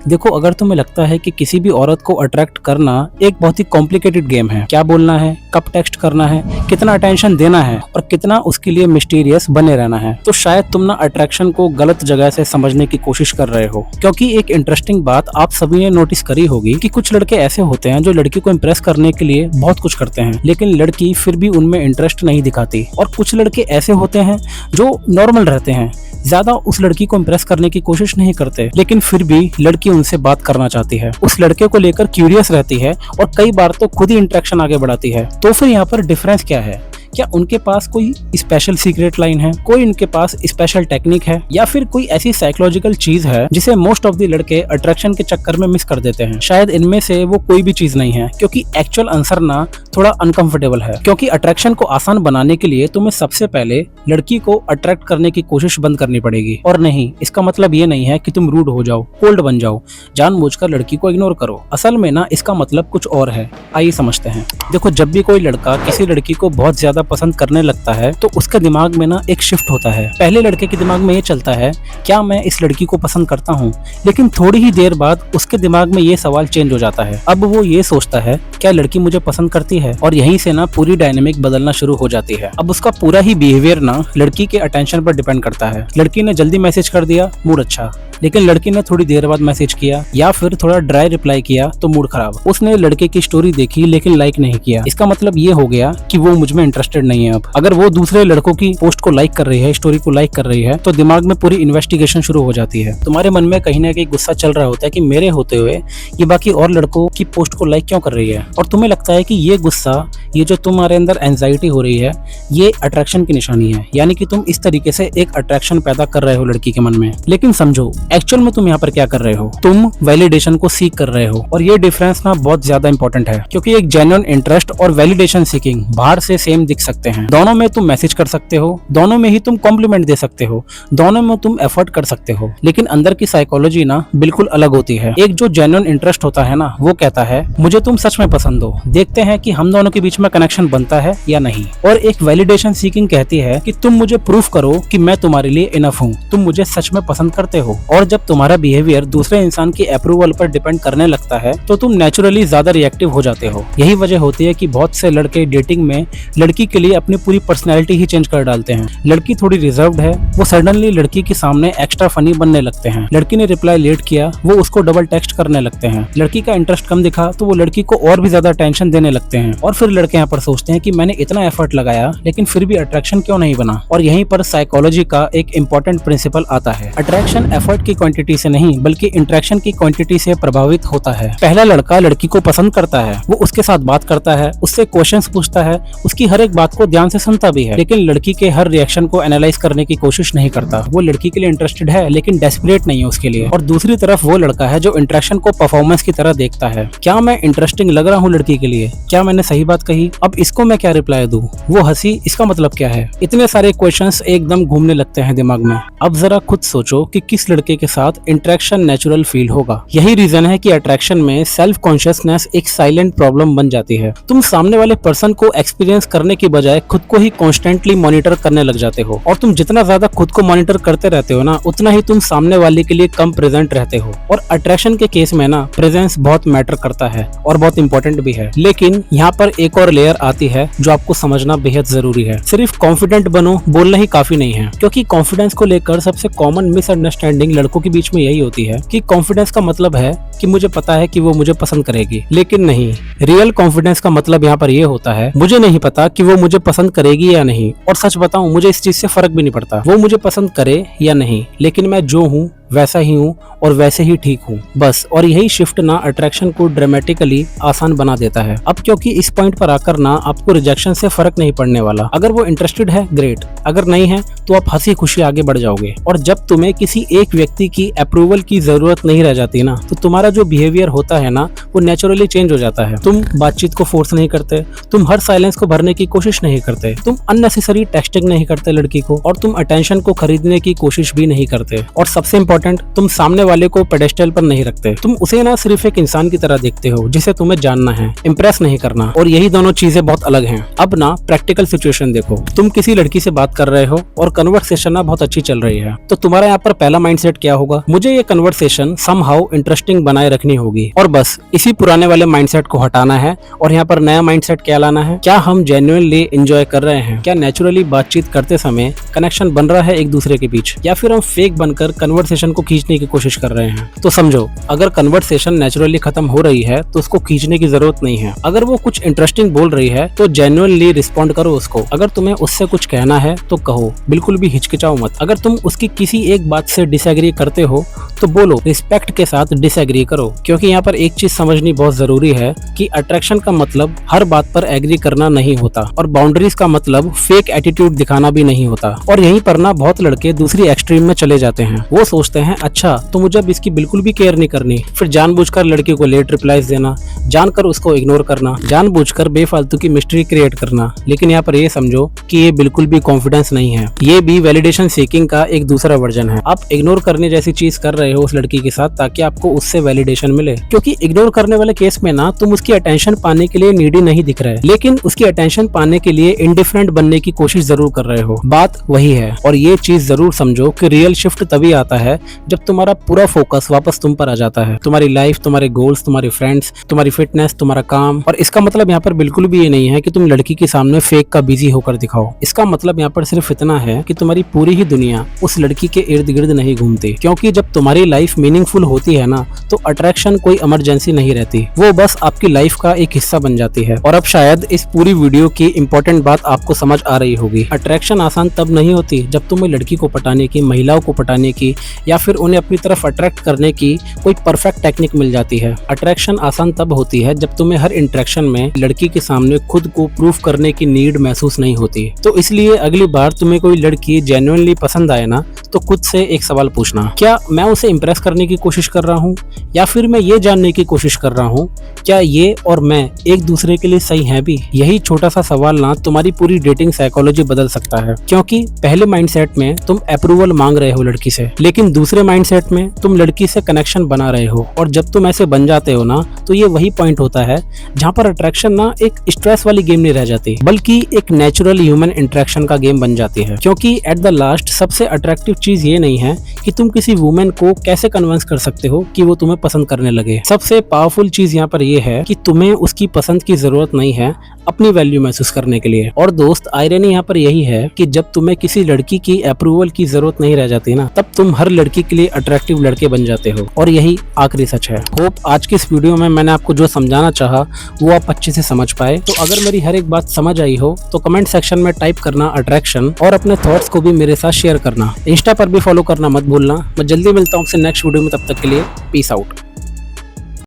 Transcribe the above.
देखो, अगर तुम्हें लगता है कि किसी भी औरत को अट्रैक्ट करना एक बहुत ही कॉम्प्लिकेटेड गेम है, क्या बोलना है, कब टेक्स्ट करना है, कितना अटेंशन देना है और कितना उसके लिए मिस्टीरियस बने रहना है, तो शायद तुम ना अट्रैक्शन को गलत जगह से समझने की कोशिश कर रहे हो। क्योंकि एक इंटरेस्टिंग बात आप सभी ने नोटिस करी होगी कि कुछ लड़के ऐसे होते हैं जो लड़की को इम्प्रेस करने के लिए बहुत कुछ करते हैं, लेकिन लड़की फिर भी उनमें इंटरेस्ट नहीं दिखाती। और कुछ लड़के ऐसे होते हैं जो नॉर्मल रहते हैं, ज्यादा उस लड़की को इम्प्रेस करने की कोशिश नहीं करते, लेकिन फिर भी लड़की उनसे बात करना चाहती है, उस लड़के को लेकर क्यूरियस रहती है और कई बार तो खुद ही इंटरेक्शन आगे बढ़ाती है। तो फिर यहाँ पर डिफरेंस क्या है? क्या उनके पास कोई स्पेशल सीक्रेट लाइन है, कोई उनके पास स्पेशल टेक्निक है, या फिर कोई ऐसी साइकोलॉजिकल चीज है जिसे मोस्ट ऑफ द लड़के अट्रैक्शन के चक्कर में मिस कर देते हैं? शायद इनमें से वो कोई भी चीज नहीं है, क्योंकि एक्चुअल आंसर ना थोड़ा अनकंफर्टेबल है। क्योंकि अट्रैक्शन को आसान बनाने के लिए तुम्हें सबसे पहले लड़की को अट्रैक्ट करने की कोशिश बंद करनी पड़ेगी। और नहीं, इसका मतलब ये नहीं है कि तुम रूड हो जाओ, कोल्ड बन जाओ, जानबूझकर लड़की को इग्नोर करो। असल में ना इसका मतलब कुछ और है। आइए समझते हैं। देखो, जब भी कोई लड़का किसी लड़की को बहुत ज्यादा पसंद करने लगता है तो उसके दिमाग में ना एक शिफ्ट होता है। पहले लड़के के दिमाग में ये चलता है, क्या मैं इस लड़की को पसंद करता हूँ? लेकिन थोड़ी ही देर बाद उसके दिमाग में ये सवाल चेंज हो जाता है। अब वो ये सोचता है, क्या लड़की मुझे पसंद करती है? और यहीं से ना पूरी डायनेमिक बदलना शुरू हो जाती है। अब उसका पूरा ही बिहेवियर ना लड़की के अटेंशन पर डिपेंड करता है। लड़की ने जल्दी मैसेज कर दिया, मूड अच्छा, लेकिन लड़की ने थोड़ी देर बाद मैसेज किया या फिर थोड़ा ड्राई रिप्लाई किया तो मूड खराब। उसने लड़के की स्टोरी देखी लेकिन लाइक नहीं किया। इसका मतलब ये हो गया कि वो मुझ में इंटरेस्टेड नहीं है। अब अगर वो दूसरे लड़कों की पोस्ट को लाइक कर रही है, स्टोरी को लाइक कर रही है, तो दिमाग में पूरी इन्वेस्टिगेशन शुरू हो जाती है। तुम्हारे मन में कहीं ना कहीं गुस्सा चल रहा होता है कि मेरे होते हुए ये बाकी और लड़कों की पोस्ट को लाइक क्यों कर रही है। और तुम्हें लगता है कि ये गुस्सा, ये जो तुम्हारे अंदर एंजाइटी हो रही है, ये अट्रैक्शन की निशानी है। यानी कि तुम इस तरीके से एक अट्रैक्शन पैदा कर रहे हो लड़की के मन में। लेकिन समझो, एक्चुअल में तुम यहाँ पर क्या कर रहे हो? तुम वैलिडेशन को सीख कर रहे हो। और ये डिफरेंस ना बहुत ज्यादा इंपॉर्टेंट है, क्योंकि एक जेन्युइन इंटरेस्ट और वैलिडेशन सीकिंग बाहर से सेम दिख सकते हैं। दोनों में तुम मैसेज कर सकते हो, दोनों में ही तुम कॉम्प्लीमेंट दे सकते हो, दोनों में तुम एफर्ट कर सकते हो, लेकिन अंदर की साइकोलॉजी ना बिल्कुल अलग होती है। एक जो जेन्युइन इंटरेस्ट होता है ना, वो कहता है मुझे तुम सच में पसंद हो, देखते हैं कि हम दोनों के बीच में कनेक्शन बनता है या नहीं। और एक वैलिडेशन सीकिंग कहती है कि तुम मुझे प्रूफ करो कि मैं तुम्हारे लिए इनफ हूँ, तुम मुझे सच में पसंद करते हो। और जब तुम्हारा बिहेवियर दूसरे इंसान की अप्रूवल पर डिपेंड करने लगता है तो तुम नेचुरली ज्यादा रिएक्टिव हो जाते हो। यही वजह होती है कि बहुत से लड़के डेटिंग में लड़की के लिए अपनी पूरी पर्सनैलिटी ही चेंज कर डालते हैं। लड़की थोड़ी रिजर्व्ड है, वो सडनली लड़की के सामने एक्स्ट्रा फनी बनने लगते हैं। लड़की ने रिप्लाई लेट किया, वो उसको डबल टेक्स्ट करने लगते हैं। लड़की का इंटरेस्ट कम दिखा तो वो लड़की को और भी ज्यादा टेंशन देने लगते हैं। और फिर लड़के यहाँ पर सोचते हैं कि मैंने इतना एफर्ट लगाया लेकिन फिर भी अट्रैक्शन क्यों नहीं बना। और यहीं पर साइकोलॉजी का एक इंपॉर्टेंट प्रिंसिपल आता है। अट्रैक्शन एफर्ट की क्वांटिटी से नहीं बल्कि इंटरेक्शन की क्वांटिटी से प्रभावित होता है। पहला लड़का लड़की को पसंद करता है, वो उसके साथ बात करता है, उससे क्वेश्चंस पूछता है, उसकी हर एक बात को ध्यान से सुनता भी है, लेकिन लड़की के हर रिएक्शन को एनालाइज करने की कोशिश नहीं करता। वो लड़की के लिए इंटरेस्टेड है लेकिन डेस्परेट नहीं है उसके लिए। और दूसरी तरफ वो लड़का है जो इंटरेक्शन को परफॉर्मेंस की तरह देखता है। क्या मैं इंटरेस्टिंग लग रहा हूँ लड़की के लिए? क्या मैंने सही बात कही? अब इसको मैं क्या रिप्लाई दूं? वो हंसी, इसका मतलब क्या है? इतने सारे क्वेश्चंस एकदम घूमने लगते हैं दिमाग में। अब जरा खुद सोचो कि किस लड़के के साथ इंटरेक्शन नेचुरल फील होगा। यही रीजन है कि अट्रैक्शन में सेल्फ कॉन्शियसनेस एक साइलेंट प्रॉब्लम बन जाती है। तुम सामने वाले पर्सन को एक्सपीरियंस करने की बजाय खुद को ही कॉन्स्टेंटली मॉनिटर करने लग जाते हो। और तुम जितना ज्यादा खुद को मॉनिटर करते रहते हो ना, उतना ही तुम सामने वाले के लिए कम प्रेजेंट रहते हो। और अट्रैक्शन के केस में ना प्रेजेंस बहुत मैटर करता है और बहुत इंपॉर्टेंट भी है। लेकिन यहाँ पर एक और लेयर आती है जो आपको समझना बेहद जरूरी है। सिर्फ कॉन्फिडेंट बनो बोलना ही काफी नहीं है, क्योंकि कॉन्फिडेंस को लेकर सबसे कॉमन मिसअंडरस्टैंडिंग लड़कों के बीच में यही होती है कि कॉन्फिडेंस का मतलब है कि मुझे पता है कि वो मुझे पसंद करेगी। लेकिन नहीं, रियल कॉन्फिडेंस का मतलब यहाँ पर ये होता है मुझे नहीं पता कि वो मुझे पसंद करेगी या नहीं, और सच बताऊं मुझे इस चीज से फर्क भी नहीं पड़ता वो मुझे पसंद करे या नहीं, लेकिन मैं जो हूँ वैसा ही हूँ और वैसे ही ठीक हूँ, बस। और यही शिफ्ट ना अट्रैक्शन को ड्रामेटिकली आसान बना देता है। अब क्योंकि इस पॉइंट पर आकर ना आपको रिजेक्शन से फर्क नहीं पड़ने वाला। अगर वो इंटरेस्टेड है ग्रेट, अगर नहीं है तो आप हंसी खुशी आगे बढ़ जाओगे। और जब तुम्हें किसी एक व्यक्ति की अप्रूवल की जरूरत नहीं रह जाती ना, तो तुम्हारा जो बिहेवियर होता है ना वो नेचुरली चेंज हो जाता है। तुम बातचीत को फोर्स नहीं करते, तुम हर साइलेंस को भरने की कोशिश नहीं करते, तुम अननेसेसरी टेक्सटिंग नहीं करते लड़की को, और तुम अटेंशन को खरीदने की कोशिश भी नहीं करते। और सबसे इंपॉर्टेंट, तुम सामने वाले को पेडेस्टल पर नहीं रखते। तुम उसे ना सिर्फ एक इंसान की तरह देखते हो जिसे तुम्हें जानना है, इम्प्रेस नहीं करना। और यही दोनों चीजें बहुत अलग हैं। अब ना प्रैक्टिकल सिचुएशन देखो, तुम किसी लड़की से बात कर रहे हो और कन्वर्सेशन ना बहुत अच्छी चल रही है, तो तुम्हारा यहाँ पर पहला माइंडसेट क्या होगा? मुझे ये कन्वर्सेशन समहाउ इंटरेस्टिंग बनाए रखनी होगी। और बस इसी पुराने वाले माइंडसेट को हटाना है और यहाँ पर नया माइंडसेट क्या लाना है? क्या हम जेन्युइनली एंजॉय कर रहे हैं? क्या नेचुरली बातचीत करते समय कनेक्शन बन रहा है एक दूसरे के बीच, या फिर हम फेक बनकर कन्वर्सेशन को खींचने की कोशिश कर रहे हैं? तो समझो, अगर कन्वर्सेशन नेचुरली खत्म हो रही है तो उसको खींचने की जरूरत नहीं है। अगर वो कुछ इंटरेस्टिंग बोल रही है तो जेन्युइनली रिस्पॉन्ड करो उसको। अगर तुम्हें उससे कुछ कहना है तो कहो, बिल्कुल भी हिचकिचाओ मत। अगर तुम उसकी किसी एक बात से डिसएग्री करते हो तो बोलो, रिस्पेक्ट के साथ डिसएग्री करो। क्योंकि यहाँ पर एक चीज समझनी बहुत जरूरी है कि अट्रैक्शन का मतलब हर बात पर एग्री करना नहीं होता, और बाउंड्रीज का मतलब फेक एटीट्यूड दिखाना भी नहीं होता। और यहीं पर ना बहुत लड़के दूसरी एक्सट्रीम में चले जाते हैं। वो सोचते हैं अच्छा तो मुझे अब इसकी बिल्कुल भी केयर नहीं करनी, फिर जानबूझकर लड़की को लेट रिप्लाईज देना, जानकर उसको इग्नोर करना, जानबूझकर बेफालतू की मिस्ट्री क्रिएट करना। लेकिन यहाँ पर ये समझो कि ये बिल्कुल भी कॉन्फिडेंस नहीं है, ये भी वैलिडेशन सीकिंग का एक दूसरा वर्जन है। आप इग्नोर करने जैसी चीज कर रहे हो उस लड़की के साथ ताकि आपको उससे वैलिडेशन मिले। क्योंकि इग्नोर करने वाले केस में ना तुम उसकी अटेंशन पाने के लिए नीडी नहीं दिख रहे, लेकिन उसकी अटेंशन पाने के लिए इंडिफरेंट बनने की कोशिश जरूर कर रहे हो। बात वही है। और ये चीज जरूर समझो कि रियल शिफ्ट तभी आता है जब तुम्हारा पूरा फोकस वापस तुम पर आ जाता है, तुम्हारी लाइफ, तुम्हारे गोल्स, तुम्हारे फ्रेंड्स, तुम्हारी फिटनेस, तुम्हारा काम। और इसका मतलब यहाँ पर बिल्कुल भी ये नहीं है कि तुम लड़की के सामने फेक का बिजी होकर दिखाओ। इसका मतलब यहाँ पर सिर्फ इतना है कि तुम्हारी पूरी ही दुनिया उस लड़की के इर्द गिर्द नहीं घूमती। क्योंकि जब तुम्हारी लाइफ मीनिंगफुल होती है ना तो अट्रैक्शन कोई इमरजेंसी नहीं रहती, वो बस आपकी लाइफ का एक हिस्सा बन जाती है। और अब शायद इस पूरी वीडियो की इंपॉर्टेंट बात आपको समझ आ रही होगी। अट्रैक्शन आसान तब नहीं होती जब तुम्हें लड़की को पटाने की, महिलाओं को पटाने की, या फिर उन्हें अपनी तरफ अट्रैक्ट करने की कोई परफेक्ट टेक्निक मिल जाती है। अट्रैक्शन आसान तब होती है जब तुम्हें हर इंटरेक्शन में लड़की के सामने खुद को प्रूफ करने की नीड महसूस नहीं होती। तो इसलिए अगली बार तुम्हें कोई लड़की जेन्युइनली पसंद आए ना तो खुद से एक सवाल पूछना, क्या मैं उसे इम्प्रेस करने की कोशिश कर रहा हूँ, या फिर मैं ये जानने की कोशिश कर रहा हूँ क्या ये और मैं एक दूसरे के लिए सही हैं भी? यही छोटा सा सवाल ना तुम्हारी पूरी डेटिंग साइकोलॉजी बदल सकता है। क्योंकि पहले माइंडसेट में तुम अप्रूवल मांग रहे हो लड़की से, लेकिन दूसरे माइंडसेट में तुम लड़की से कनेक्शन बना रहे हो। और जब तुम ऐसे बन जाते हो ना तो ये वही पॉइंट होता है जहाँ पर अट्रैक्शन ना एक स्ट्रेस वाली गेम नहीं रह जाती, बल्कि एक नेचुरल ह्यूमन इंटरेक्शन का गेम बन जाती है। क्योंकि एट द लास्ट सबसे अट्रैक्टिव चीज ये नहीं है कि तुम किसी वुमेन को कैसे कन्विंस कर सकते हो कि वो तुम्हें पसंद करने लगे। सबसे पावरफुल चीज यहाँ पर ये है कि तुम्हें उसकी पसंद की जरूरत नहीं है अपनी वैल्यू महसूस करने के लिए। और दोस्त, आयरनी यहाँ पर यही है कि जब तुम्हें किसी लड़की की अप्रूवल की जरूरत नहीं रह जाती ना, तब तुम हर लड़की के लिए अट्रैक्टिव लड़के बन जाते हो। और यही आखिरी सच है। होप आज की इस वीडियो में मैंने आपको जो समझाना चाहा वो आप अच्छे से समझ पाए। तो अगर मेरी हर एक बात समझ आई हो तो कमेंट सेक्शन में टाइप करना अट्रैक्शन, और अपने थॉट्स को भी मेरे साथ शेयर करना। इंस्टा पर भी फॉलो करना मत भूलना। मैं जल्दी मिलता हूँ आपसे नेक्स्ट वीडियो में, तब तक के लिए पीस आउट।